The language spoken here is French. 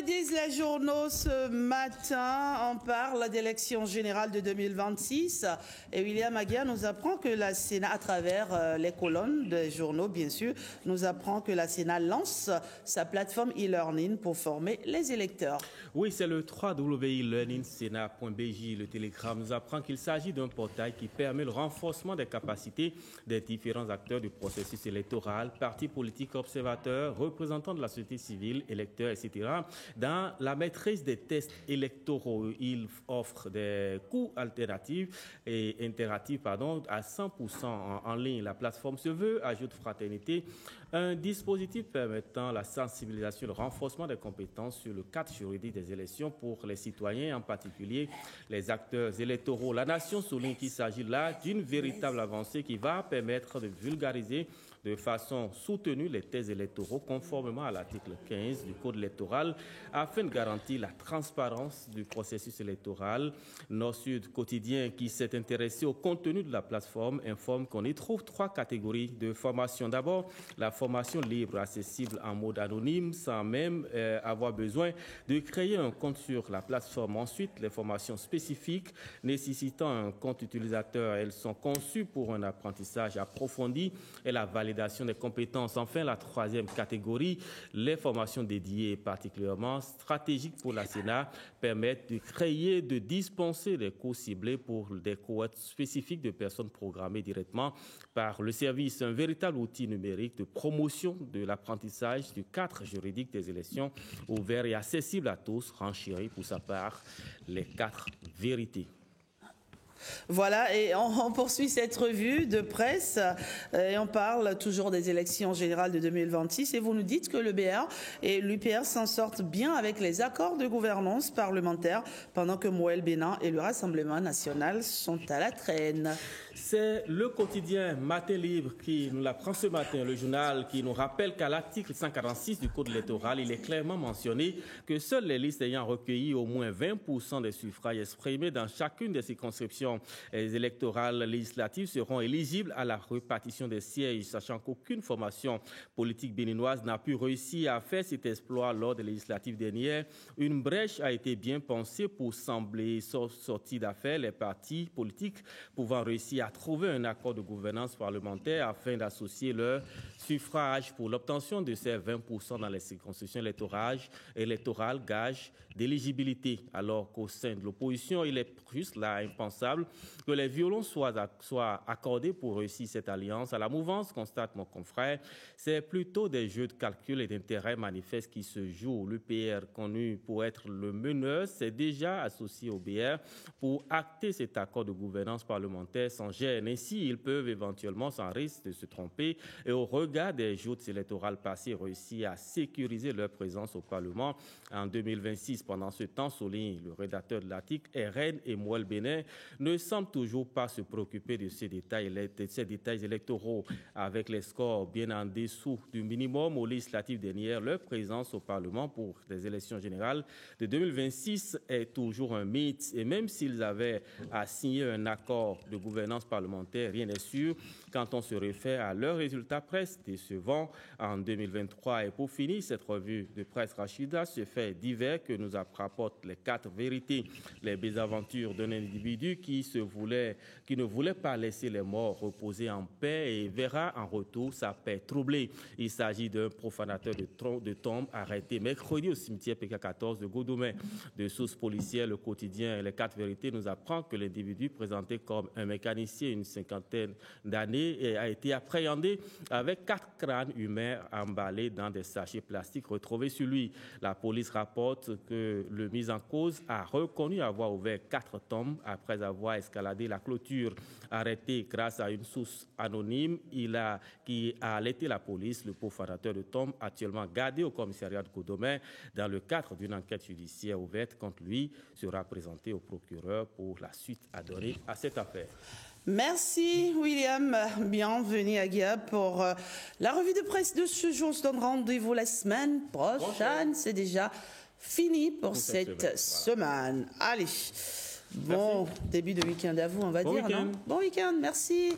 que disent les journaux ce matin? On parle d'élections générales de 2026 et William Aguirre nous apprend que la Sénat, à travers les colonnes des journaux bien sûr, nous apprend que la Sénat lance sa plateforme e-learning pour former les électeurs. Oui, c'est le www.learningsenat.bj. Le Télégramme nous apprend qu'il s'agit d'un portail qui permet le renforcement des capacités des différents acteurs du processus électoral, partis politiques, observateurs, représentants de la société civile, électeurs, etc. Dans la maîtrise des tests électoraux, il offre des cours alternatifs et interactifs à 100% en ligne. La plateforme se veut, ajoute Fraternité, un dispositif permettant la sensibilisation et le renforcement des compétences sur le cadre juridique des élections pour les citoyens, en particulier les acteurs électoraux. La Nation souligne qu'il s'agit là d'une véritable avancée qui va permettre de vulgariser de façon soutenue les thèses électoraux conformément à l'article 15 du Code électoral afin de garantir la transparence du processus électoral. Nord-Sud Quotidien, qui s'est intéressé au contenu de la plateforme, informe qu'on y trouve 3 catégories de formation. D'abord, la formation libre, accessible en mode anonyme, sans même avoir besoin de créer un compte sur la plateforme. Ensuite, les formations spécifiques nécessitant un compte utilisateur. Elles sont conçues pour un apprentissage approfondi et la validation des compétences. Enfin, la 3e catégorie, les formations dédiées particulièrement stratégiques pour la Sénat, permettent de créer, de dispenser des cours ciblés pour des cohortes spécifiques de personnes programmées directement par le service. Un véritable outil numérique de promotion de l'apprentissage du cadre juridique des élections, ouvert et accessible à tous, renchérit pour sa part les 4 vérités. Voilà, et on poursuit cette revue de presse et on parle toujours des élections générales de 2026 et vous nous dites que le BR et l'UPR s'en sortent bien avec les accords de gouvernance parlementaire pendant que Moël Bénin et le Rassemblement national sont à la traîne. C'est le quotidien Matin Libre qui nous l'apprend ce matin, le journal qui nous rappelle qu'à l'article 146 du Code électoral, il est clairement mentionné que seules les listes ayant recueilli au moins 20% des suffrages exprimés dans chacune des circonscriptions électorales législatives seront éligibles à la répartition des sièges, sachant qu'aucune formation politique béninoise n'a pu réussir à faire cet exploit lors des législatives dernières. Une brèche a été bien pensée pour sembler sortir d'affaire les partis politiques pouvant réussir à trouver un accord de gouvernance parlementaire afin d'associer leur suffrage pour l'obtention de ces 20% dans les circonscriptions électorales, gage d'éligibilité. Alors qu'au sein de l'opposition, il est juste là impensable que les violons soient accordés pour réussir cette alliance. À la mouvance, constate mon confrère, c'est plutôt des jeux de calcul et d'intérêt manifestes qui se jouent. L'UPR, connu pour être le meneur, s'est déjà associé au BR pour acter cet accord de gouvernance parlementaire sans gêne. Ainsi, ils peuvent éventuellement, sans risque de se tromper, et au regard des joutes électorales passées, réussir à sécuriser leur présence au Parlement en 2026. Pendant ce temps, souligne le rédacteur de l'article, RN et Moël Bénin ne semblent toujours pas se préoccuper de ces détails électoraux. Avec les scores bien en dessous du minimum aux législatives dernières, leur présence au Parlement pour les élections générales de 2026 est toujours un mythe. Et même s'ils avaient à signer un accord de gouvernance parlementaire, rien n'est sûr quand on se réfère à leurs résultats presque décevants en 2023. Et pour finir, cette revue de presse Rachida, ce fait divers que nous rapportent les 4 vérités, les mésaventures d'un individu qui ne voulait pas laisser les morts reposer en paix et verra en retour sa paix troublée. Il s'agit d'un profanateur de tombes arrêté mercredi au cimetière PK14 de Godomé. De sources policières, le quotidien Les 4 vérités nous apprend que l'individu présenté comme un mécanicien une cinquantaine d'années a été appréhendé avec 4 crânes humains emballés dans des sachets plastiques retrouvés sur lui. La police rapporte que le mis en cause a reconnu avoir ouvert 4 tombes après avoir escaladé la clôture. Arrêté grâce à une source anonyme qui a alerté la police, le profanateur de tombes actuellement gardé au commissariat de Godomé dans le cadre d'une enquête judiciaire ouverte contre lui sera présenté au procureur pour la suite à donner à cette affaire. Merci William, bienvenue à Guia pour la revue de presse de ce jour. On se donne rendez-vous la semaine prochaine. C'est déjà fini pour cette semaine. Allez, bon début de week-end à vous, on va dire. Non ? Bon week-end, merci.